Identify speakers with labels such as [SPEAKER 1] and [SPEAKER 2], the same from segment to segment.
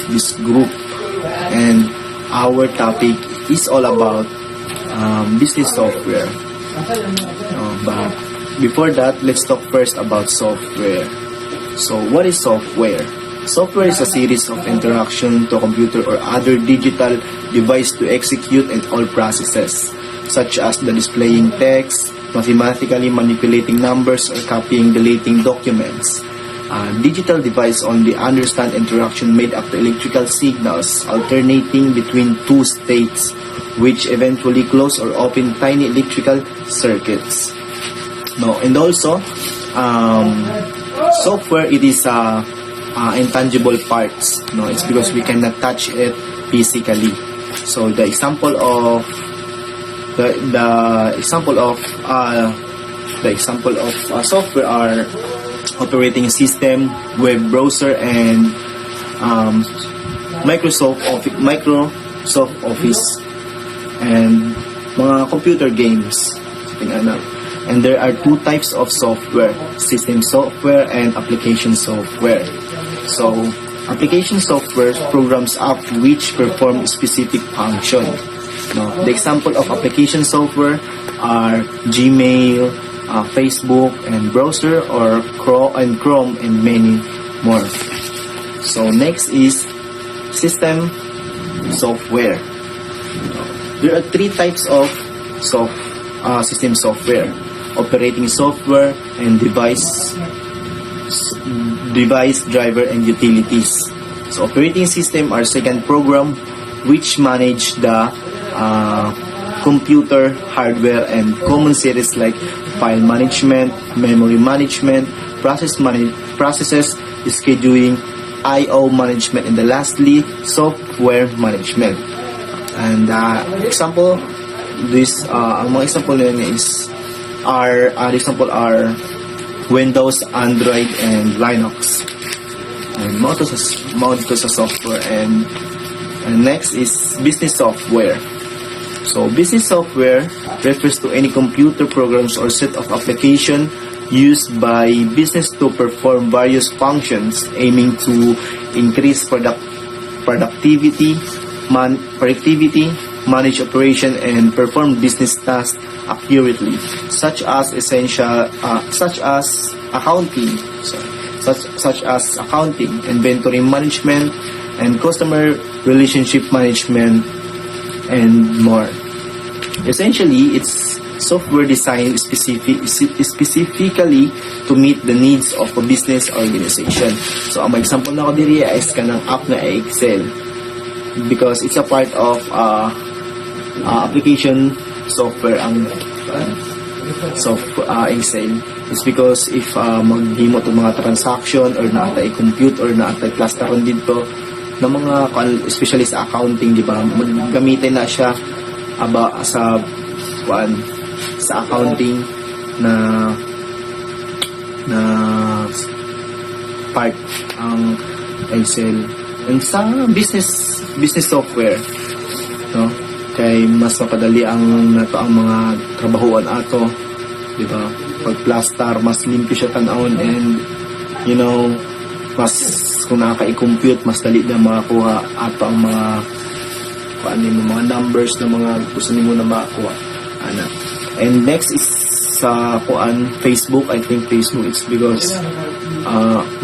[SPEAKER 1] this group, and our topic is all about business software. But before that, let's talk first about software. So what is software? Software is a series of interaction to a computer or other digital device to execute and all processes, such as the displaying text, mathematically manipulating numbers, or copying, deleting documents. Digital device only understand interaction made after electrical signals alternating between two states, which eventually close or open tiny electrical circuits. And also, software, it is intangible parts. It's because we cannot touch it physically. So the example of software are operating system, web browser, and Microsoft Office, and mga computer games. And there are two types of software: system software and application software. So application software programs app which perform specific function. The example of application software are Gmail, Facebook, and browser, or Chrome, and many more. So next is system software. There are three types of system software: operating software, and device, driver, and utilities. So operating system are second program which manage the computer hardware and common series like file management, memory management, processes, scheduling, I/O management, and lastly, software management. And example, ang mga example nila are Windows, Android, and Linux. And more to sa software. And next is business software. So business software refers to any computer programs or set of application used by business to perform various functions aiming to increase productivity, manage operation, and perform business tasks accurately, such as accounting, inventory management, and customer relationship management, and more. Essentially, it's software designed specifically to meet the needs of a business organization. So, ang example na ko diri is kanang app na Excel, because it's a part of application software ang Excel. It's because if maghimo to mga transaction or naatay compute or naatay clusteron dito na mga especially sa accounting, di ba, gamitin na siya sa accounting na part ang Excel. And sa business software, kay mas mapadali ang mga trabahuan ato, di ba? Pag plaster, mas limpyo siya tanawon, and mas kung nakaka-compute, mas dali na makakuha ato ang mga numbers na mga gusto nimo na makakuha. And next is sa Facebook. I think Facebook is because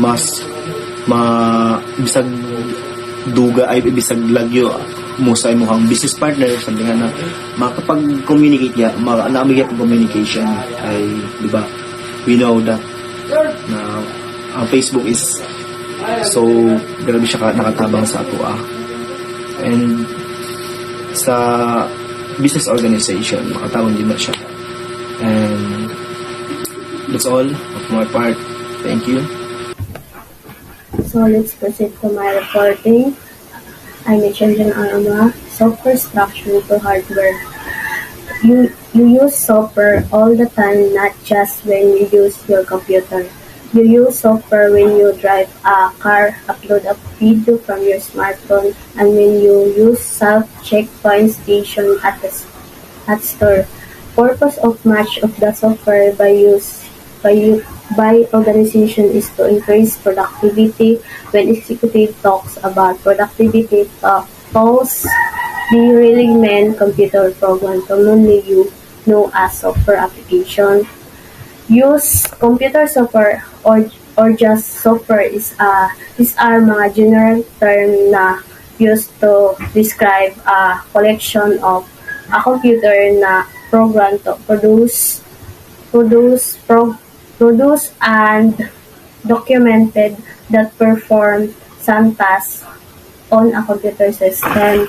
[SPEAKER 1] mas bisag duga ay bisag lagyo mo sa imong business partner, sabi nga na makapag-communicate niya, naamigay ang communication ay, di ba, we know that na ang Facebook is so grabe siya nakatabang sa ato and sa business organization makatabang din na siya. And that's all of my part. Thank you.
[SPEAKER 2] So let's proceed to my reporting. I'm Echenjan Arama, software structure to hardware. You use software all the time, not just when you use your computer. You use software when you drive a car, upload a video from your smartphone, and when you use self-checkpoint station at store. Purpose of much of the software by by organization is to increase productivity. When executive talks about productivity tools, they really mean computer program, commonly you know as software application. Use computer software or just software these are mga general term na used to describe a collection of a computer na program to produce and documented that perform some tasks on a computer system.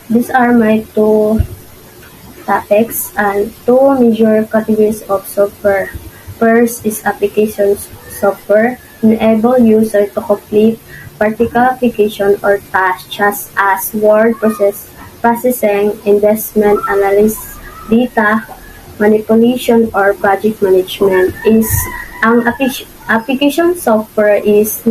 [SPEAKER 2] These are my two topics and two major categories of software. First is applications software, enable user to complete particular application or tasks such as word processing, investment analysis, data manipulation, or project management. Ang application software is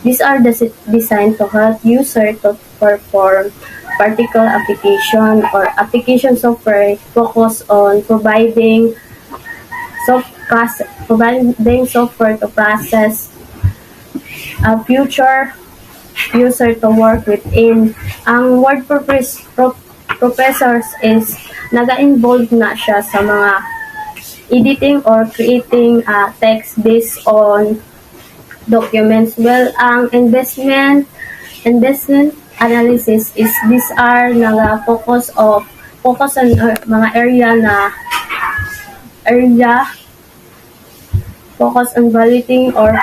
[SPEAKER 2] these are designed to help user to perform particular application or application software focus on providing software to process a future user to work within. Ang word professors is naga-involve na siya sa mga editing or creating text based on documents. Well, ang investment analysis is these are focus on mga focus on evaluating or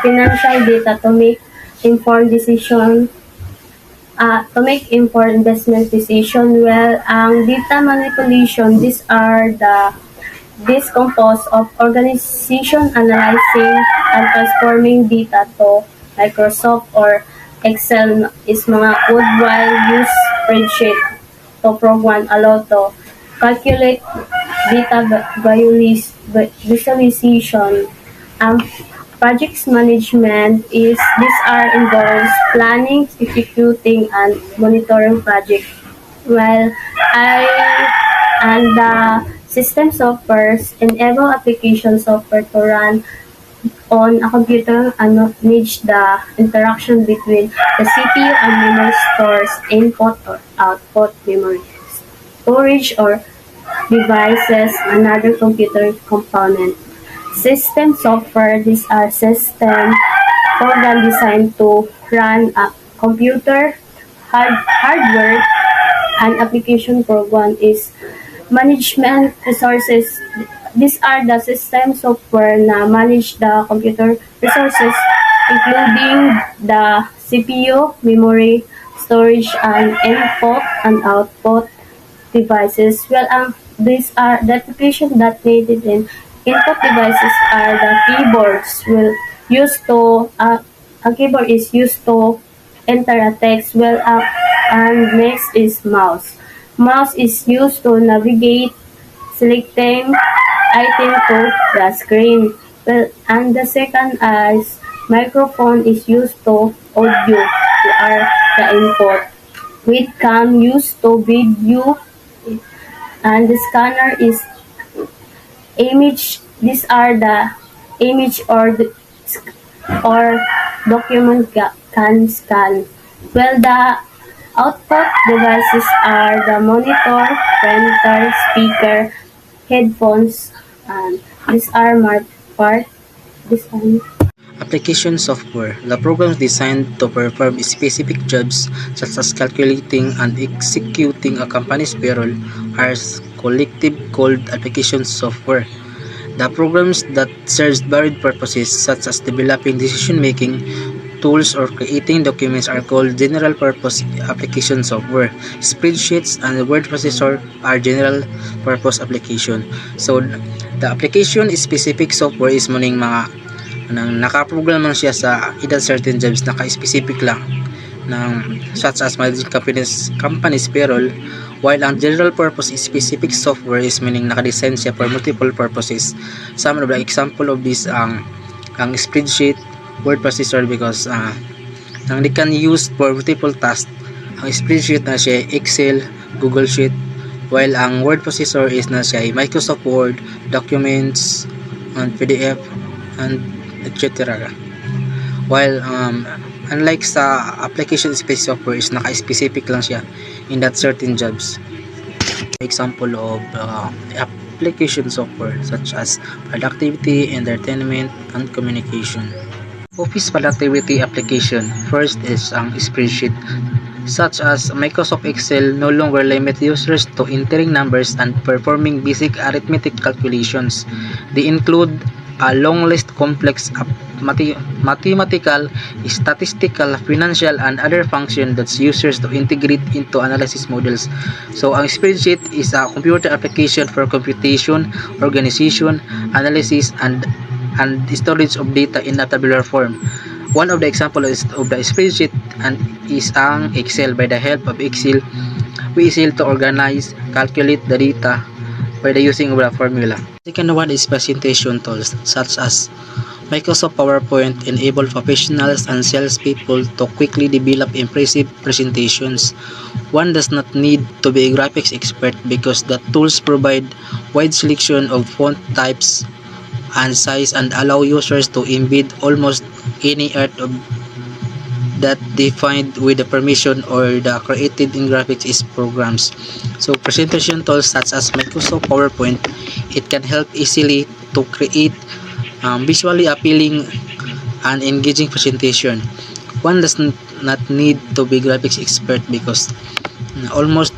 [SPEAKER 2] financial data to make informed investment decision. Well, ang data manipulation, these composed of organization analyzing and transforming data to Microsoft or Excel is mga worldwide use spreadsheet to program allow to calculate data visualization. Projects management is these are involves planning, executing, and monitoring project. Well, the system softwares enable application software to run on a computer and manage the interaction between the CPU and memory stores input or output memory, storage or devices, another computer component. System software, these are system program designed to run a computer, hardware, and application program is management resources. These are the system software na manage the computer resources including the CPU, memory, storage, and input and output devices. Well, these are the application that needed in input devices are the keyboards. A keyboard is used to enter a text. Well, and next is mouse. Mouse is used to navigate selecting item to the screen. Well, and the second is microphone is used to audio. To are the input. Webcam used to video, and the scanner is image. These are the image or document can scan. Well, the output devices are the monitor, printer, speaker, headphones, and these are my part. This one.
[SPEAKER 3] Application software, the programs designed to perform specific jobs such as calculating and executing a company's payroll are collectively called application software. The programs that serve varied purposes such as developing decision-making tools or creating documents are called general-purpose application software. Spreadsheets and word processor are general-purpose application. So, the application specific software is muning mga nakaprogram lang siya sa either certain jobs naka-specific lang ng such as managing company's payroll, while ang general purpose specific software is meaning naka-design siya for multiple purposes. Some of the example of this ang spreadsheet, word processor because they can use for multiple tasks. Ang spreadsheet na siya Excel, Google Sheet, While ang word processor is na siya ay Microsoft Word, Documents, and PDF, and etc. While unlike sa application space software is naka-specific lang siya in that certain jobs. Example of application software such as productivity, entertainment, and communication. Office productivity application. First is ang spreadsheet, such as Microsoft Excel no longer limit users to entering numbers and performing basic arithmetic calculations. They include a long list complex mathematical, statistical, financial, and other functions that users to integrate into analysis models. So, ang spreadsheet is a computer application for computation, organization, analysis, and storage of data in a tabular form. One of the examples of the spreadsheet and is ang Excel. By the help of Excel, we able to organize, calculate the data by the using of the formula. Second one is presentation tools such as Microsoft PowerPoint enable professionals and salespeople to quickly develop impressive presentations. One does not need to be a graphics expert because the tools provide wide selection of font types and size and allow users to embed almost any art of that they find with the permission or the created in graphics is programs. So presentation tools such as Microsoft PowerPoint, it can help easily to create visually appealing and engaging presentation. One does not need to be graphics expert because almost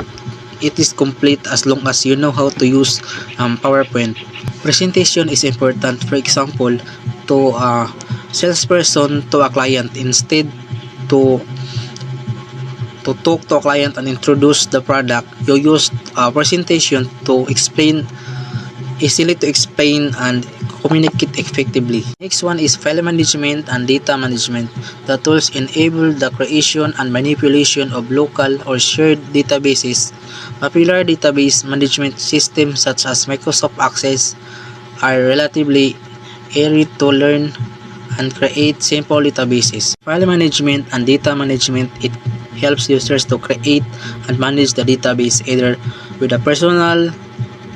[SPEAKER 3] it is complete as long as you know how to use PowerPoint. Presentation is important. For example, to a salesperson to a client, instead to talk to a client and introduce the product, you use a presentation to explain easily to explain and communicate effectively. Next one is file management and data management. The tools enable the creation and manipulation of local or shared databases. Popular database management systems such as Microsoft Access are relatively easy to learn and create simple databases. File management and data management, it helps users to create and manage the database either with a personal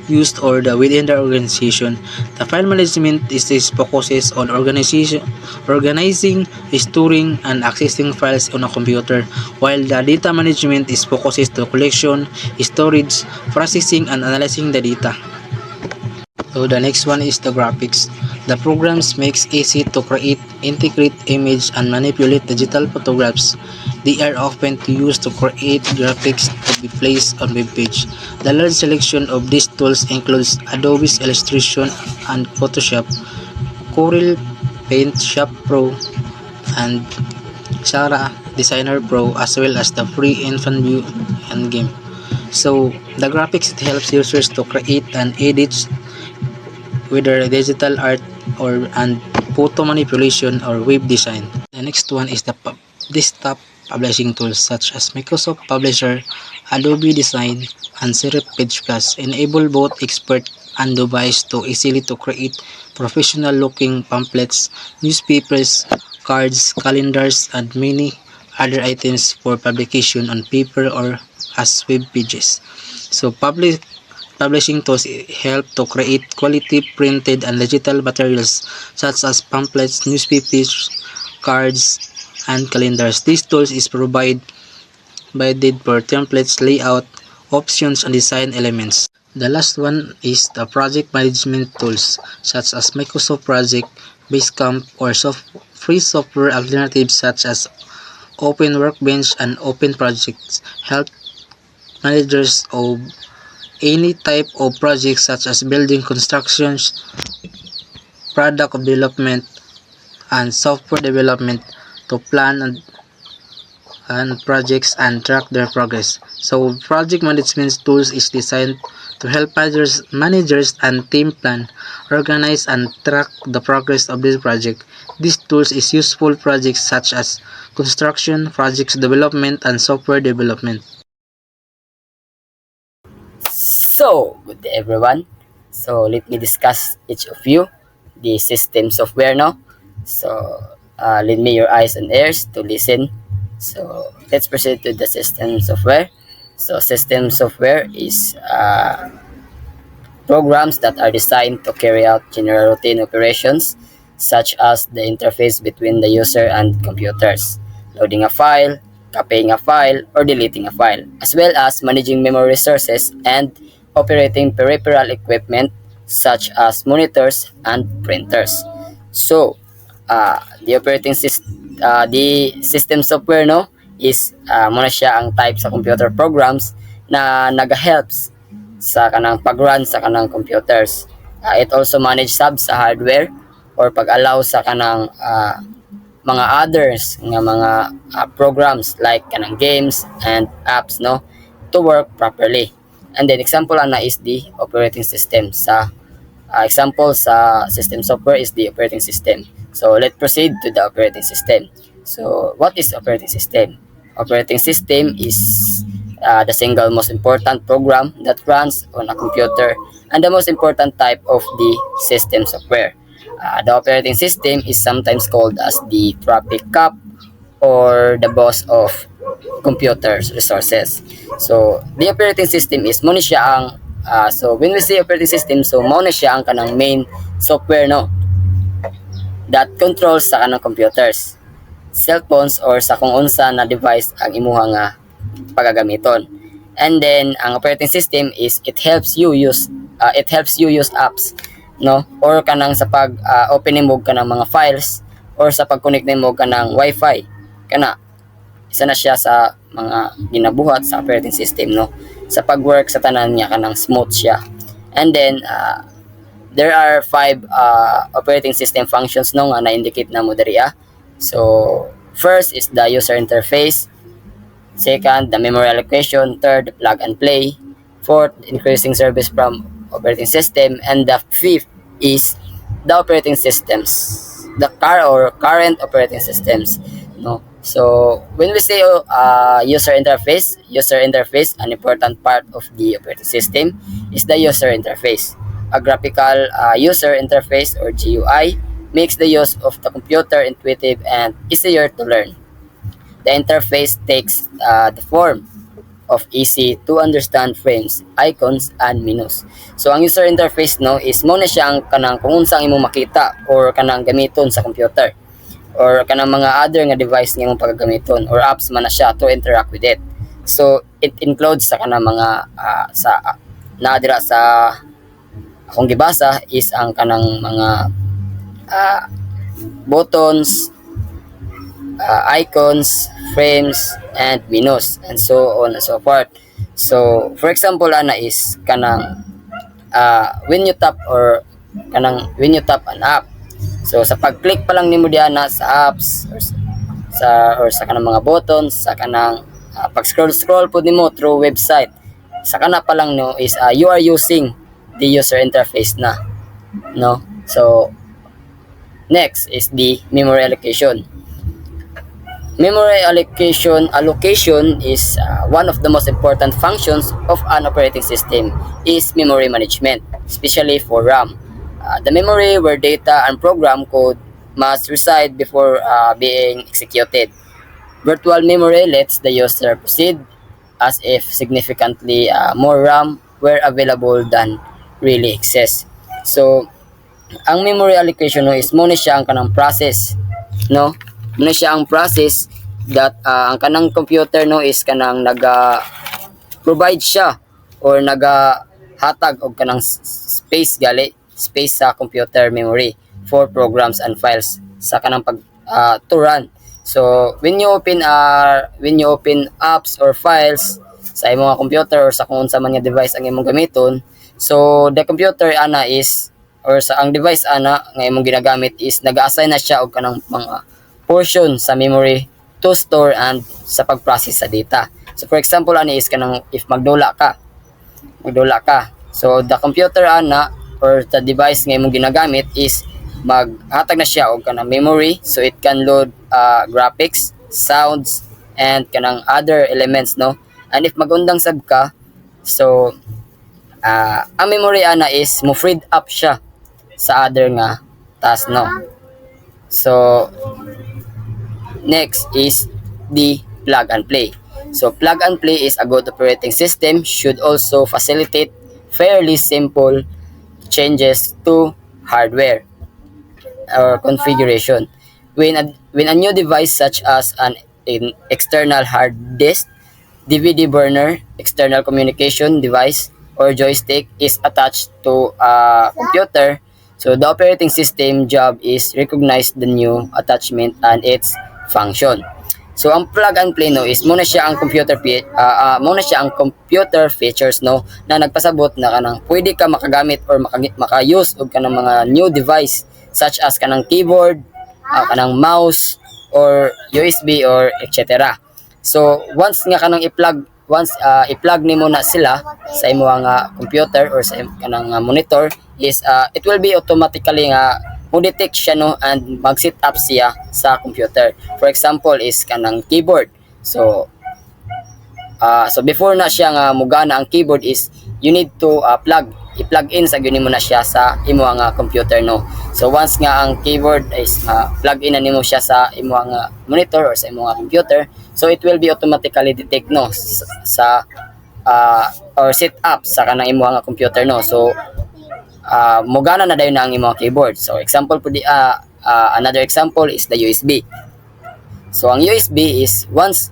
[SPEAKER 3] used or within the organization. The file management is focuses on organizing, storing, and accessing files on a computer, while the data management is focuses to collection, storage, processing, and analyzing the data. So the next one is the graphics. The programs makes easy to create, integrate image, and manipulate digital photographs. They are often used to create graphics to be placed on web page. The large selection of these tools includes Adobe's Illustration and Photoshop, Corel Paint Shop Pro, and Sara Designer Pro, as well as the free InfanView and Game. So the graphics, it helps users to create and edit whether digital art or and photo manipulation or web design. The next one is the desktop publishing tools such as Microsoft Publisher, Adobe Design, and Serif Page Plus enable both expert and novice to easily to create professional looking pamphlets, newspapers, cards, calendars, and many other items for publication on paper or as web pages. So publishing tools help to create quality printed and digital materials such as pamphlets, newspapers, cards, and calendars. These tools is provided for templates, layout, options, and design elements. The last one is the project management tools such as Microsoft Project, Basecamp, or free software alternatives such as Open Workbench and Open Projects help managers of any type of projects such as building, constructions, product development, and software development to plan and projects and track their progress. So project management tools is designed to help managers and team plan, organize, and track the progress of this project. These tools is useful projects such as construction, projects development, and software development.
[SPEAKER 4] So, good day everyone. So, let me discuss each of you the system software now. So, lend me your eyes and ears to listen. So, let's proceed to the system software. So system software is programs that are designed to carry out general routine operations such as the interface between the user and computers, loading a file, copying a file, or deleting a file, as well as managing memory resources and operating peripheral equipment such as monitors and printers. So, the system software no is muna siya ang type sa computer programs na nag-helps sa kanang pag-run sa kanang computers. It also manage subs sa hardware or pag-allow sa kanang mga others nga mga programs like kanang games and apps no to work properly. And then example ana is the operating system sa example sa system software is the operating system. So let's proceed to the operating system. So what is operating system? Operating system is the single most important program that runs on a computer and the most important type of the system software. The operating system is sometimes called as the traffic cop or the boss of computers resources. So the operating system is mo ni siya ang so when we say operating system, so mo na siya ang kanang main software no that controls sa kanang computers, cellphones or sa kung unsa na device ang imuha nga pagagamiton. And then ang operating system is it helps you use apps no or kanang sa pag opening mo kanang mga files or sa pag-connect nimo kanang wifi kana isa na siya sa mga ginabuhat sa operating system no sa pag-work sa tanan niya kanang smooth siya. And then there are 5 operating system functions no nga na-indicate na mo diri. So first is the user interface, second the memory allocation, third plug and play, fourth increasing service from operating system, and the fifth is the operating systems, the current operating systems no. So when we say user interface, an important part of the operating system is the user interface. A graphical user interface or GUI makes the use of the computer intuitive and easier to learn. The interface takes the form of easy to understand frames, icons, and menus. So ang user interface no is mo na siya ang kanang kung unsang imong makita or kanang gamiton sa computer or kanang mga other nga device nga imong pagagamiton or apps man na siya to interact with it. So it includes sa kanang mga sa nadira sa akong gibasa is ang kanang mga buttons, icons, frames, and menus, and so on and so forth. So for example ana is kanang when you tap an app, so sa pag-click pa lang nimo diana sa apps or sa kanang mga buttons, sa kanang pag-scroll po nimo through website, sa kana pa lang no is you are using the user interface na no. So next is the memory allocation. Memory allocation is one of the most important functions of an operating system is memory management, especially for RAM. The memory where data and program code must reside before being executed. Virtual memory lets the user proceed as if significantly more RAM were available than really exists. So, ang memory allocation no, is muna siya ang kanang process, no? Muna siya ang process that ang kanang computer no is kanang provide siya or hatag og kanang space sa computer memory for programs and files sa kanang pag to run. So when you open apps or files sa imong computer or sa kung unsa man nga device ang imong gamiton, so the computer ana is or sa ang device ana nga imong ginagamit is nag-assign na siya og kanang mga portion sa memory to store and sa pag-process sa data. So for example ani is kanang if magdula ka. So the computer ana or the device nga imong ginagamit is maghatag na siya og kanang memory so it can load graphics, sounds, and kanang other elements no. And if magundang sab ka, so ang memory ana is mo freed up siya sa other nga task no. So next is the plug and play. So plug and play is a good operating system should also facilitate fairly simple changes to hardware or configuration. When a new device such as an external hard disk, DVD burner, external communication device, or joystick is attached to a computer, so the operating system job is recognize the new attachment and its function. So ang plug and play no is muna siya ang muna siya ang computer features no na nagpasabot na kanang pwede ka makagamit or maka-use og kanang mga new device such as kanang keyboard, kanang mouse or USB or etc. So once nga kanang i-plug nimo na sila sa imong computer or sa kanang monitor is it will be automatically nga mo-detect siya no and mag-set up siya sa computer. For example is kanang keyboard. So before na siya nga mugana ang keyboard is you need to i-plug in sa gyud mo na siya sa imo nga computer no. So once nga ang keyboard is plug in na nimo siya sa imo nga monitor or sa imo nga computer, so it will be automatically detect no sa or set up sa kanang imo nga computer no. So mogana na dayon na ang imong keyboard. So example po another example is the USB. So ang USB is once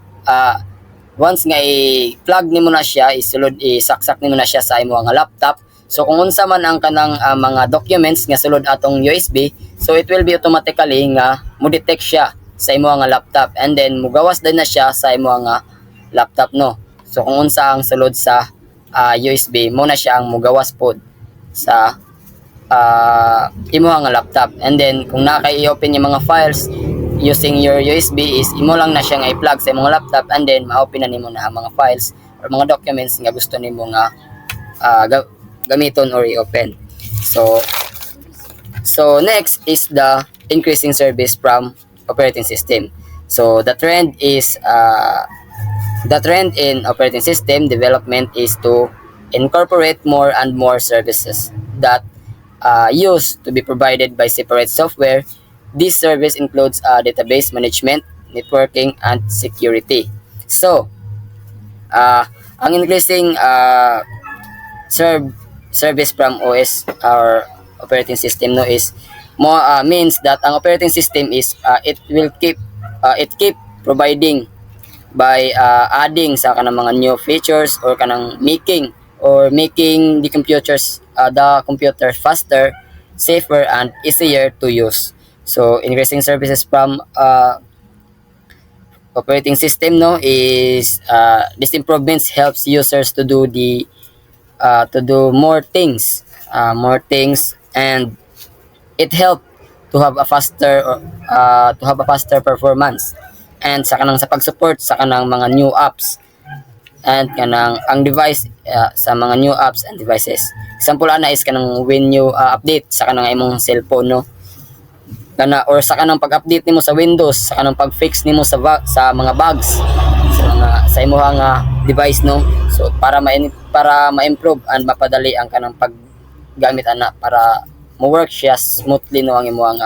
[SPEAKER 4] nga i-plug nimo na siya, isaksak nimo na siya sa imong nga laptop. So kung unsa man ang kanang mga documents nga sulod atong USB, so it will be automatically nga mo-detect siya sa imong nga laptop and then mugawas din na siya sa imong nga laptop no. So kung unsa ang sulod sa USB, mo na siya ang mugawas pod sa imo nga laptop. And then kung naka-i-open yung mga files using your USB is imo lang na siya nga i-plug sa imong laptop and then ma-open na nimo na ang mga files or mga documents nga gusto nimo nga gamiton or i-open. So next is the increasing service from operating system. So the trend in operating system development is to incorporate more and more services that used to be provided by separate software. This service includes database management, networking, and security. So, ang increasing service from OS or operating system no is means that ang operating system is it keep providing by adding sa kanang mga new features or kanang making the computer faster, safer, and easier to use. So increasing services from operating system no is these improvements helps users to do more things and it help to have a faster performance and sa pag-support sa kanang mga new apps and kanang ang device sa mga new apps and devices. Example ana is kanang when you update sa kanang imong cellphone no or sa kanang pag-update nimo sa Windows, sa kanang pag-fix nimo sa mga bugs sa imong device no. So para ma-improve and mapadali ang kanang paggamit ana para mo-work siya smoothly no ang imong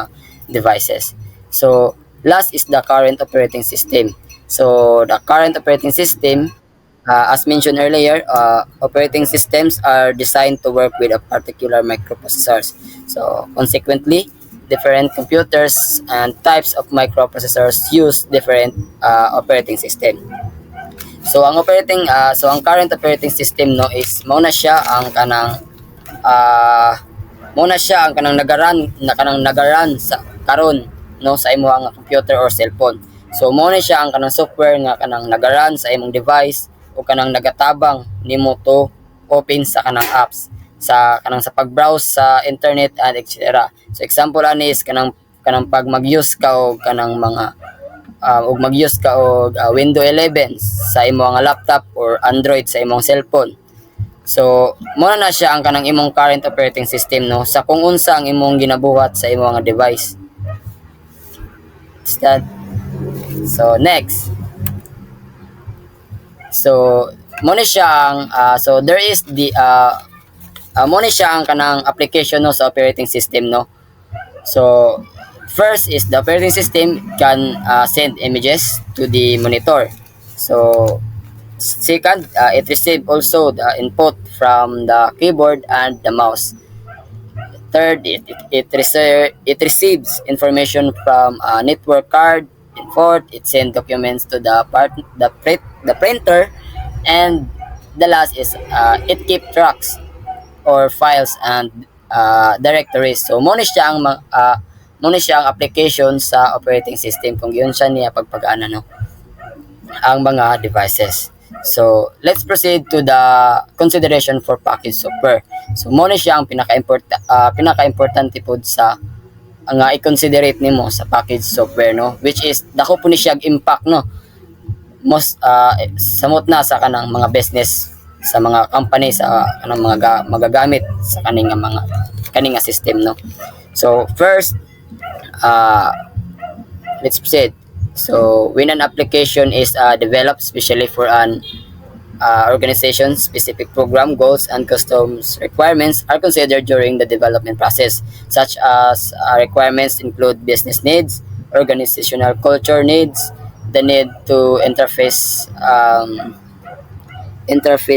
[SPEAKER 4] devices. So last is the current operating system. So the current operating system, as mentioned earlier, operating systems are designed to work with a particular microprocessors. So consequently, different computers and types of microprocessors use different operating system. So ang current operating system no is muna siya ang kanang nagaran sa karon no sa imong computer or cellphone. So muna siya ang kanang software nga kanang nagaran sa imong device o kanang nagatabang nimo to open sa kanang apps sa pag-browse sa internet and etc. So example ani is kanang pag mag-use ka og kanang mga mag-use ka og Windows 11 sa imong laptop or Android sa imong cellphone. So muna na siya ang kanang imong current operating system no sa kung unsa ang imong ginabuhat sa imong device. So next. So muna siya ang so there is the muna siya ang kanang application no sa operating system no. So first is the operating system can send images to the monitor. So Second, it receives also the input from the keyboard and the mouse. Third, it receives information from a network card. And fourth, it sends documents to the printer. And the last is it keep tracks or files and directories. So muna siya ang application sa operating system kung yun siya niya pagpagana no ang mga devices. So, let's proceed to the consideration for package software. So, muna siya ang pinaka-importante po sa nga i-considerate nimo sa package software no, which is dako po ni siya impact no most samot na sa kanang mga business sa mga company sa kanang mga magagamit sa kaning system no. So, first let's proceed. So, when an application is developed specially for an organization, specific program goals and customs requirements are considered during the development process, such as requirements include business needs, organizational culture needs, the need to interface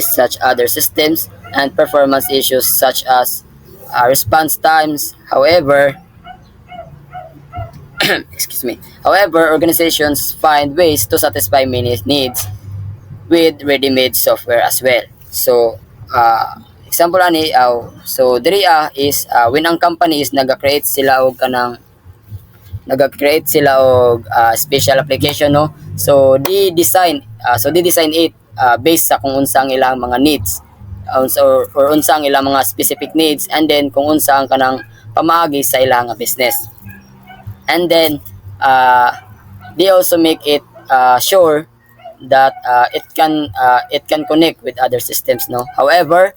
[SPEAKER 4] such other systems, and performance issues such as response times. However, organizations find ways to satisfy many needs with ready-made software as well. So, example ani so diri is when ang company is nag-create sila og special application no. So di design it based sa kung unsa ang ilang mga needs or unsa ang ilang mga specific needs, and then kung unsa ang kanang pamaagi sa ilang business. And then they also make it sure that it can connect with other systems no. However,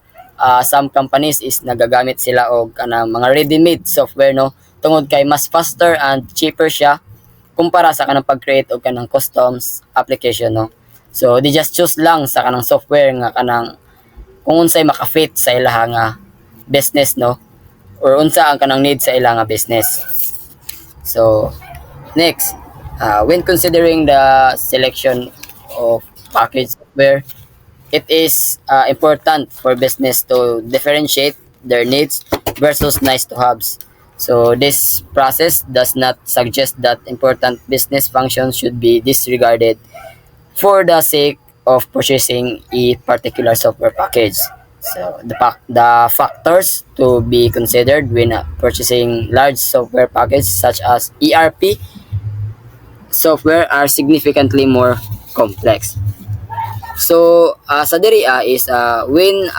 [SPEAKER 4] some companies is nagagamit sila og kanang mga ready-made software no, tungod kay mas faster and cheaper siya kumpara sa kanang pag-create og kanang customs application no. So they just choose lang sa kanang software nga kanang kung unsay maka-fit sa ilang business no, or unsa ang kanang need sa ilang business. So, next, when considering the selection of package software, it is important for business to differentiate their needs versus nice-to-haves. So, this process does not suggest that important business functions should be disregarded for the sake of purchasing a particular software package. So the factors to be considered when purchasing large software packages such as ERP software are significantly more complex. So sa diri is when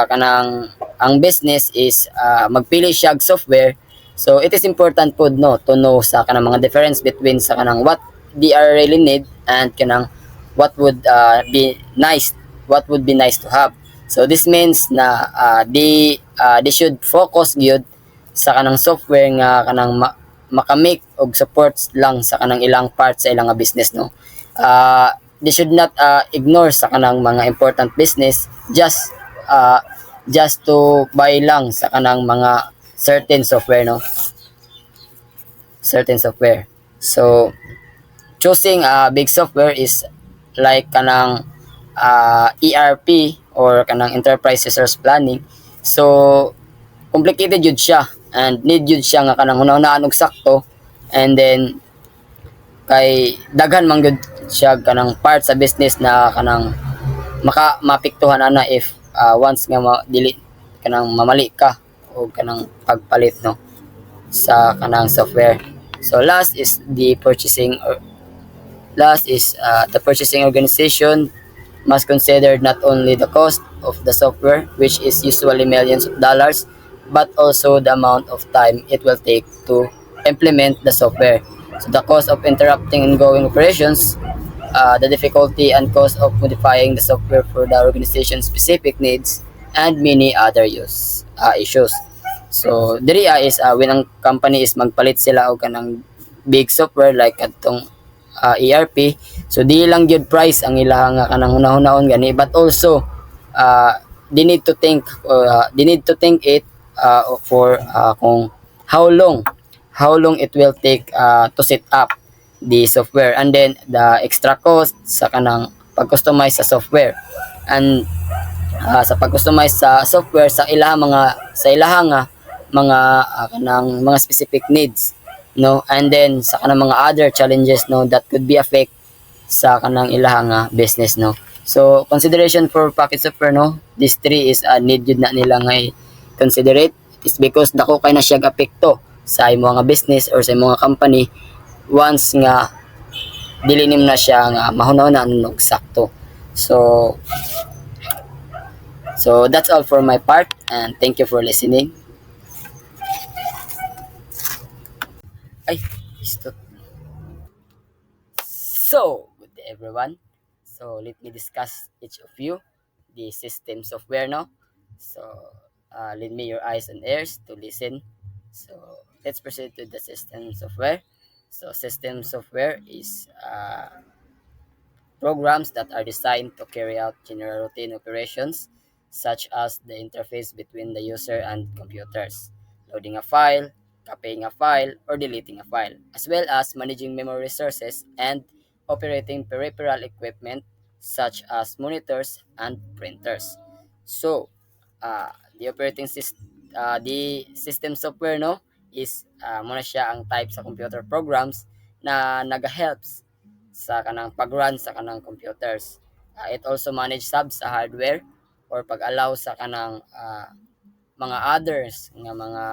[SPEAKER 4] kanang ang business is magpili siya og software, so it is important pod no to know sa kanang mga difference between sa kanang what they are really need and kanang what would be nice to have. So this means na they should focus gyud sa kanang software nga kanang makamake og supports lang sa kanang ilang parts sa ilang business no. They should not ignore sa kanang mga important business just to buy lang sa kanang mga certain software no. So choosing a big software is like kanang ERP or kanang enterprise resource planning. So complicated yun siya and need yun siya nga kanang hunahunaan og sakto, and then kay daghan man gyud siya kanang part sa business na kanang mapiktuhan ana if once nga dili kanang mamali ka o kanang pagpalit no sa kanang software. So last is the purchasing organization must consider not only the cost of the software, which is usually millions of dollars, but also the amount of time it will take to implement the software. So the cost of interrupting ongoing operations, the difficulty and cost of modifying the software for the organization's specific needs, and many other issues. So diri is when ang company is magpalit sila og kanang big software like atong ERP, so di lang gyud price ang ilang kanang hunahunahon gani, but also they need to think it for kung how long it will take to set up the software, and then the extra cost sa kanang pag-customize sa software. And sa pag-customize sa software sa ilaha nga mga kanang mga specific needs, no, and then sa kanang mga other challenges, no, that could be affect sa kanang ilaha nga business, no. So consideration for package software, no, this three is need yun na nila nga considerate. It's because dako kay na siya apekto sa imo nga business or sa imo nga company once nga dilinim na siya nga mahuna-huna og sakto. So that's all for my part, and thank you for listening. Ay, stop. So, good day everyone. So, let me discuss each of you the system software, no? So, lend me your eyes and ears to listen. So, let's proceed to the system software. So, system software is programs that are designed to carry out general routine operations such as the interface between the user and computers, loading a file, copying a file, or deleting a file, as well as managing memory resources and operating peripheral equipment such as monitors and printers. So, uh, the system software, no, is muna siya ang type sa computer programs na nag-helps sa kanang pag-run sa kanang computers. It also manage subs sa hardware or pag-allow sa kanang mga others nga mga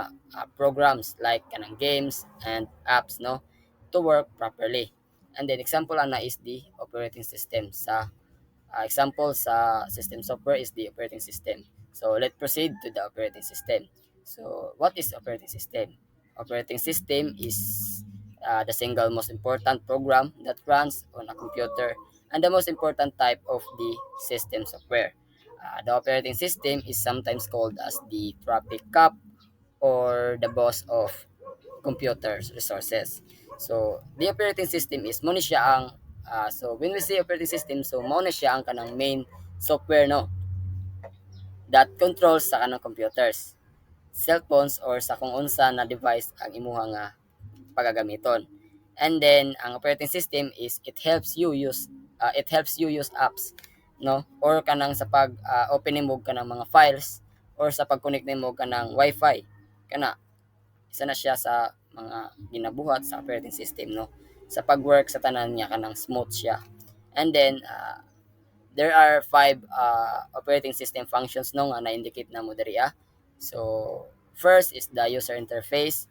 [SPEAKER 4] programs like kanang games and apps, no, to work properly. And then example ana is the operating system sa example sa system software is the operating system. So let's proceed to the operating system. So what is operating system? Operating system is the single most important program that runs on a computer and the most important type of the system software. The operating system is sometimes called as the traffic cop or the boss of computers resources. So the operating system is mo ni siya ang so when we say operating system, so mo na siya ang kanang main software, no, that controls sa kanang computers, cellphones or sa kung unsa na device ang imuha nga pagagamiton. And then ang operating system is it helps you use apps, no, or kanang sa pag opening mo kanang mga files or sa pag-connect nimo kanang wifi kana isa na siya sa mga ginabuhat sa operating system, no, sa pag-work sa tanan niya kanang smooth siya. And then there are five operating system functions, no, nga na-indicate na mo diri. So first is the user interface,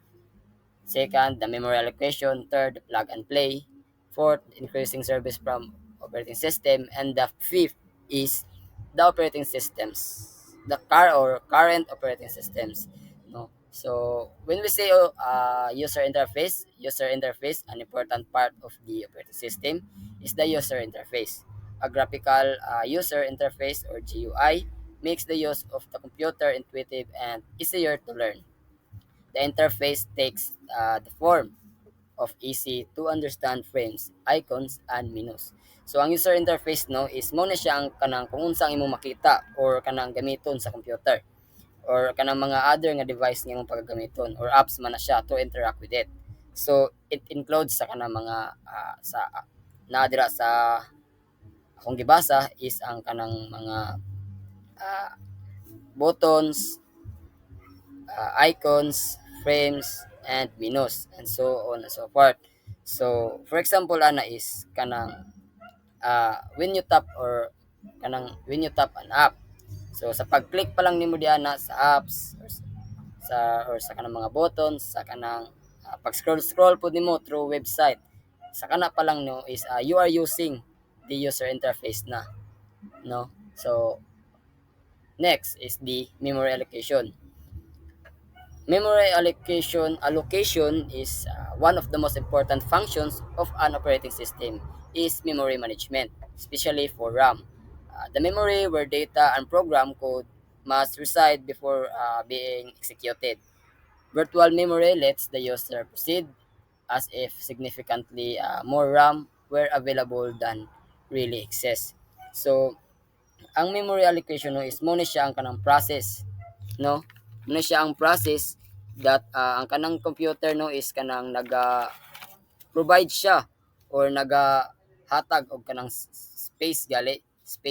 [SPEAKER 4] second the memory allocation, third plug and play, fourth increasing service from operating system, and the fifth is the operating systems, the current operating systems, no. So when we say user interface, an important part of the operating system is the user interface. A graphical user interface or GUI makes the use of the computer intuitive and easier to learn. The interface takes the form of easy to understand frames, icons, and menus. So ang user interface, no, is mo na siya ang kanang kung unsang imong makita or kanang gamiton sa computer or kanang mga other nga device nga imong pagagamiton or apps man na siya to interact with it. So it includes sa kanang mga sa nadira sa akong gibasa is ang kanang mga ah, buttons, icons, frames, and menus, and so on and so forth. So, for example, ana is kanang when you tap or when you tap an app. So, sa pag-click pa lang nimo diana sa apps or sa kanang mga buttons, sa kanang pag-scroll po nimo through website, sa kana pa lang, no, is you are using the user interface na, no. So, next is the memory allocation. Memory allocation is one of the most important functions of an operating system is memory management, especially for RAM. The memory where data and program code must reside before being executed. Virtual memory lets the user proceed as if significantly more RAM were available than really exists. So, ang memory allocation, no, is mo na siya ang kanang process, no, mo na siya ang process that ang kanang computer, no, is kanang provide siya or nagahatag og kanang space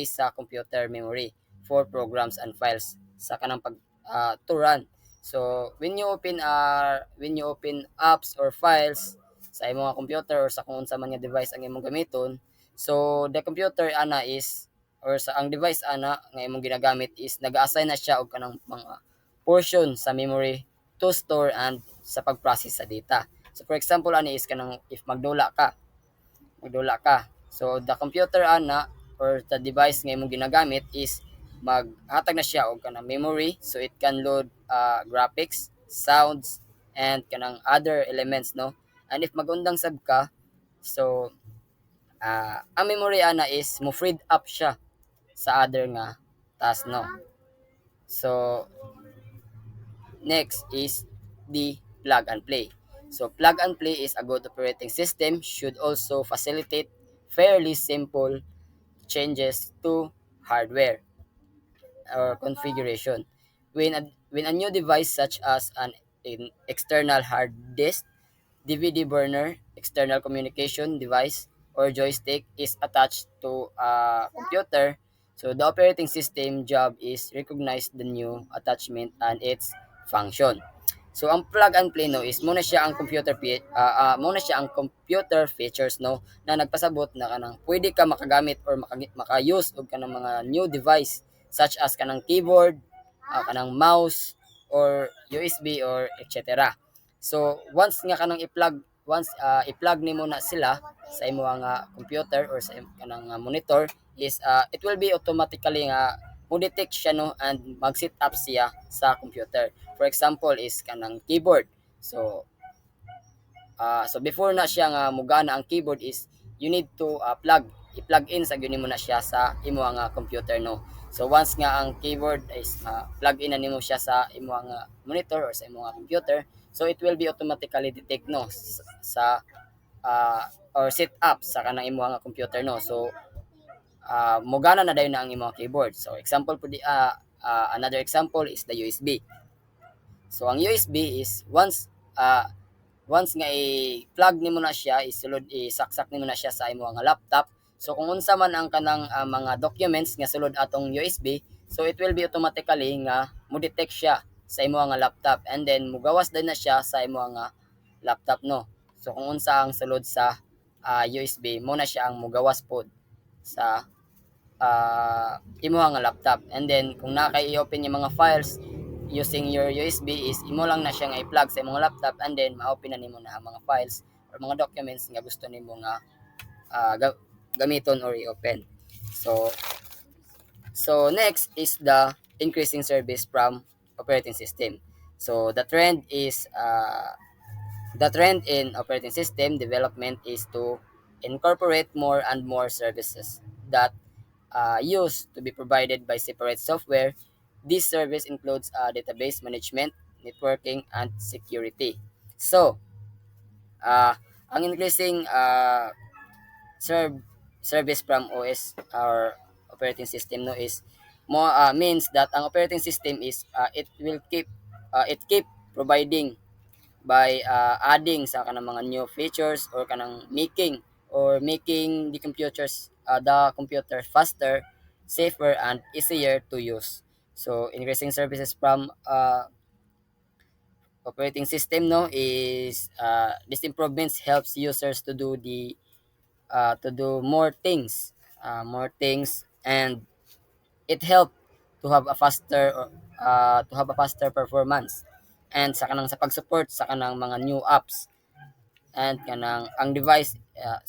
[SPEAKER 4] sa computer memory for programs and files sa kanang pag to run. So when you open apps or files sa imong nga computer or sa kung unsa man nga device ang imong gamiton, so the computer ana is or sa ang device ana nga imong ginagamit is nag-assign na siya og kanang mga portion sa memory to store and sa pag-process sa data. So for example ani is kanang if magdula ka. So the computer ana or the device nga imong ginagamit is maghatag na siya og kanang memory so it can load graphics, sounds and kanang other elements no. And if magundang sab ka, so ang memory ana is mo freed up siya sa other nga task no. So next is the plug and play. So plug and play is a good operating system should also facilitate fairly simple changes to hardware or configuration. When a new device such as an external hard disk, DVD burner, external communication device, or joystick is attached to a computer, so the operating system job is recognize the new attachment and its function. So ang plug and play no is muna siya ang muna siya ang computer features no na nagpasabot na kanang pwede ka makagamit or maka-use og kanang mga new device such as kanang keyboard, kanang mouse or USB or etc. So once i-plug nimo na sila sa imong nga computer or sa kanang monitor is it will be automatically nga mo detect siya no and mag-set up siya sa computer. For example is kanang keyboard. So so before na siya nga mugana ang keyboard is you need to i-plug in sa gyud mo na siya sa imo nga computer no. So once nga ang keyboard is plug in na nimo siya sa imo nga monitor or sa imo nga computer, so it will be automatically detect no sa or set up sa kanang imo nga computer no. So mogana na dayon na ang imong keyboard. So example po another example is the USB. So ang USB is once nga i-plug nimo na siya, isaksak nimo na siya sa imong nga laptop. So kung unsa man ang kanang mga documents nga sulod atong USB, so it will be automatically nga mo detect siya sa imong nga laptop and then mugawas din na siya sa imong nga laptop no. So kung unsa ang sulod sa USB, mo na siya ang mugawas pod sa imo nga laptop. And then kung naka-i-open yung mga files using your USB is imo lang na siya nga i-plug sa imong laptop and then ma-open na nimo na ang mga files or mga documents nga gusto nimo nga gamiton or i-open. So next is the increasing service from operating system. So the trend in operating system development is to incorporate more and more services that used to be provided by separate software. This service includes database management, networking, and security. So, ang increasing service from OS or operating system no is more means that ang operating system is it keep providing by adding sa kanang mga new features or kanang making the computer faster, safer and easier to use. So increasing services from operating system no is these improvements helps users to do more things and it help to have a faster performance and sa pag-support sa kanang mga new apps and kanang ang device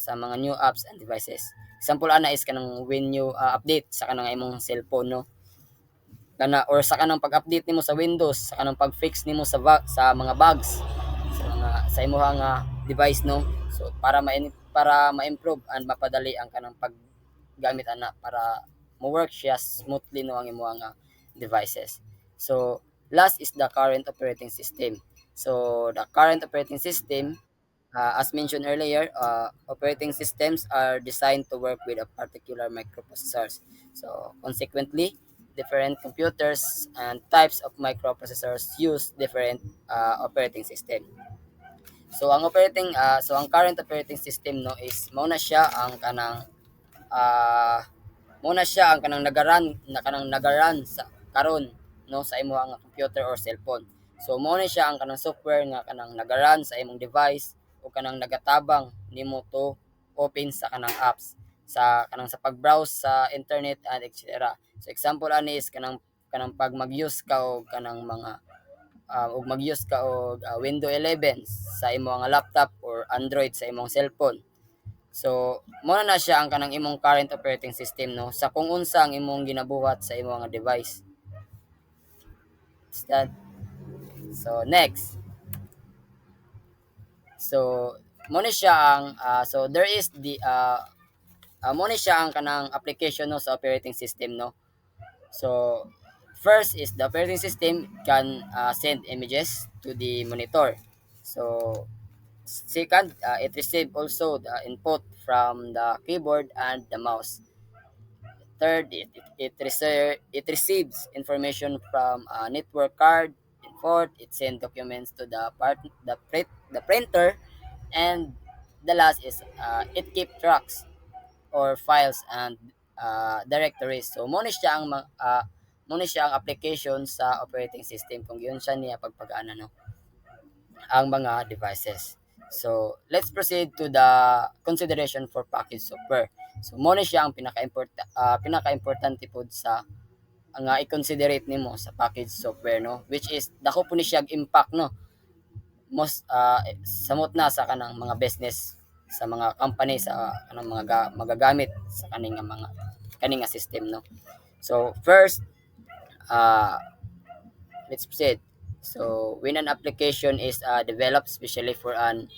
[SPEAKER 4] sa mga new apps and devices. Example ana is kanang when you update sa kanang imong cellphone no or sa kanang pag-update nimo sa Windows, sa kanang pag-fix nimo sa mga bugs sa imong nga device no. So para ma-improve and mapadali ang kanang paggamit ana para mo work siya smoothly no ang imong nga devices. So last is the current operating system. So the current operating system as mentioned earlier, operating systems are designed to work with a particular microprocessors. So consequently, different computers and types of microprocessors use different operating system. So ang current operating system no is mao na siya ang kanang ah muna siya ang kanang nagaran sa karon no sa imo nga computer or cellphone. So mao na siya ang kanang software nga kanang nagaran sa imong device o kanang nagatabang nimo to open sa kanang apps sa pag-browse sa internet and etc. So example ani is kanang pag mag-use ka og kanang mga mag-use ka og Windows 11 sa imong nga laptop or Android sa imong cellphone. So, muna na siya ang kanang imong current operating system no sa kung unsa ang imong ginabuhat sa imong nga device. Is that? So, next. So, muna siya ang so there is the muna siya ang kanang application no sa operating system no. So, first is the operating system can send images to the monitor. So, second, it receive also the input from the keyboard and the mouse. Third, it receives information from a network card. And fourth, it sends documents to the printer. And the last is it keep tracks or files and directories. So muna siya ang application sa operating system kung yun siya niya pagpagana no ang mga devices. So, let's proceed to the consideration for package software. So, mo na siya ang pinaka-importante pod sa nga i-considerate nimo sa package software no, which is dako po ni siya impact no most samot na sa kanang mga business sa mga company sa kanang magagamit sa kaning nga system no. So, first let's proceed. So, when an application is developed specially for an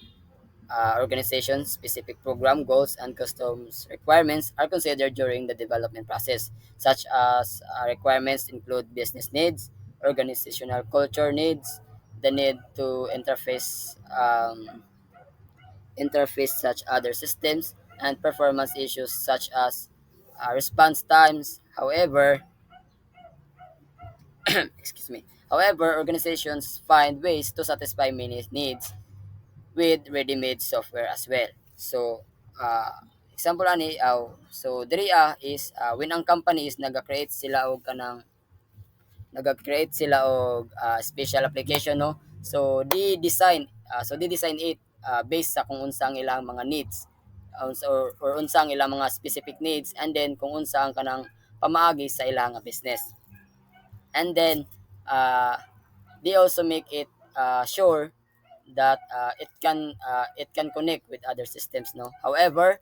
[SPEAKER 4] organization, specific program goals and customs requirements are considered during the development process, such as requirements include business needs, organizational culture needs, the need to interface such other systems, and performance issues such as response times. However, excuse me. However, organizations find ways to satisfy many needs with ready-made software as well. So, example ani so diri is when ang company is naga-create sila og special application no. So di design it based sa kung unsa ang ilang mga needs or unsa ang ilang mga specific needs and then kung unsa ang kanang pamaagi sa ilang nga business. And then they also make it sure that it can connect with other systems no. However,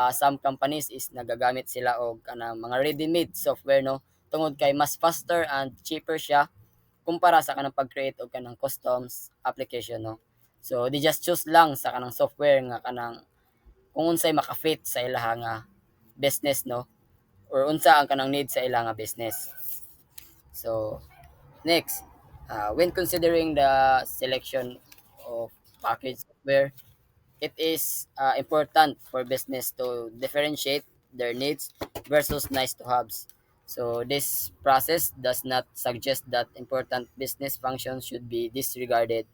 [SPEAKER 4] some companies is nagagamit sila og kanang mga ready-made software no tungod kay mas faster and cheaper siya kumpara sa kanang pag-create og kanang customs application no. So they just choose lang sa kanang software nga kanang kung unsay maka-fit sa ilaha nga business no or unsa ang kanang need sa ilang nga business. So next, when considering the selection of package software, it is important for business to differentiate their needs versus nice to haves. So this process does not suggest that important business functions should be disregarded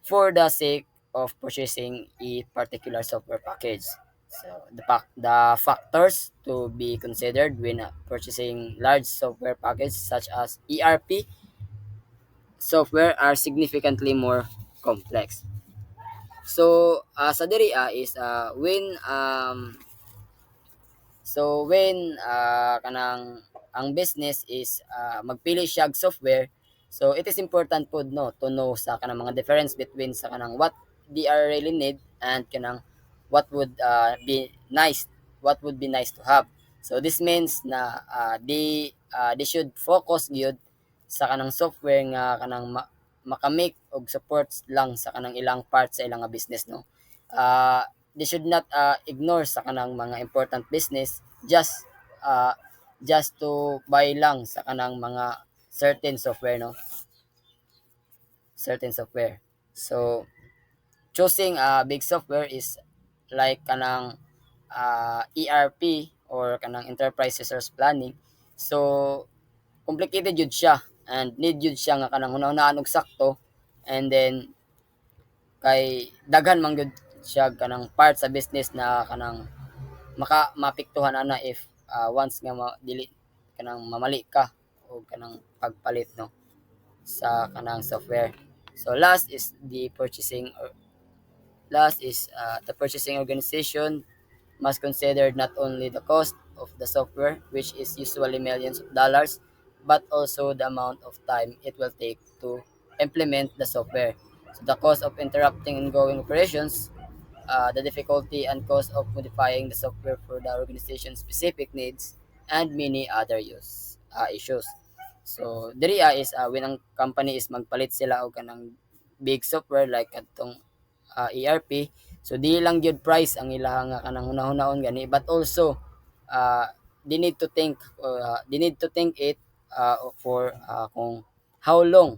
[SPEAKER 4] for the sake of purchasing a particular software package. So the factors to be considered when purchasing large software packages such as ERP software are significantly more complex. So, sa diri is when kanang ang business is magpili siya og software, so it is important pod no to know sa kanang mga difference between sa kanang what they are really need and kanang what would what would be nice to have. So this means na they should focus gyud sa kanang software nga kanang makamake og supports lang sa kanang ilang part sa ilang nga business no. They should not ignore sa kanang mga important business uh, just to buy lang sa kanang mga certain software no, certain software. So choosing a big software is like kanang ERP or kanang enterprise resource planning. So complicated jud siya and need jud siya nga kanang hunahunaan og sakto and then kay daghan man gyud siya kanang part sa business na kanang mapiktuhan ana if once nga dili kanang mamali ka o kanang pagpalit no sa kanang software. So last is the purchasing organization must consider not only the cost of the software, which is usually millions of dollars, but also the amount of time it will take to implement the software. So the cost of interrupting ongoing operations, the difficulty and cost of modifying the software for the organization's specific needs, and many other issues. So diri is when ang company is magpalit sila og kanang big software like atong ERP. So di lang gyud price ang ilang nga kanang hunahunahon gani, but also they need to think it for kung how long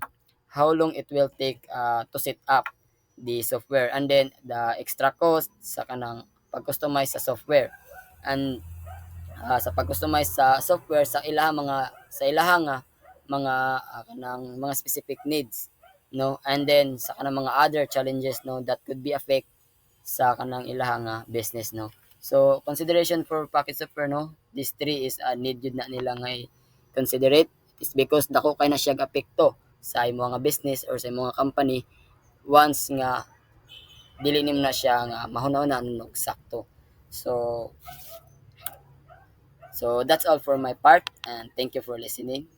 [SPEAKER 4] how long it will take to set up the software, and then the extra cost sa kanang pag-customize sa software, and sa pag-customize sa software sa ilahang nga mga kanang mga specific needs, no, and then sa kanang mga other challenges no that could be affect sa kanang ilahang business, no. So consideration for package software, no, these three is need yun na nila nga considerate is because dako kay na siya apekto sa imo nga business or sa imo nga company once nga dili nim na siya nga mahuna-una og sakto. So that's all for my part, and thank you for listening.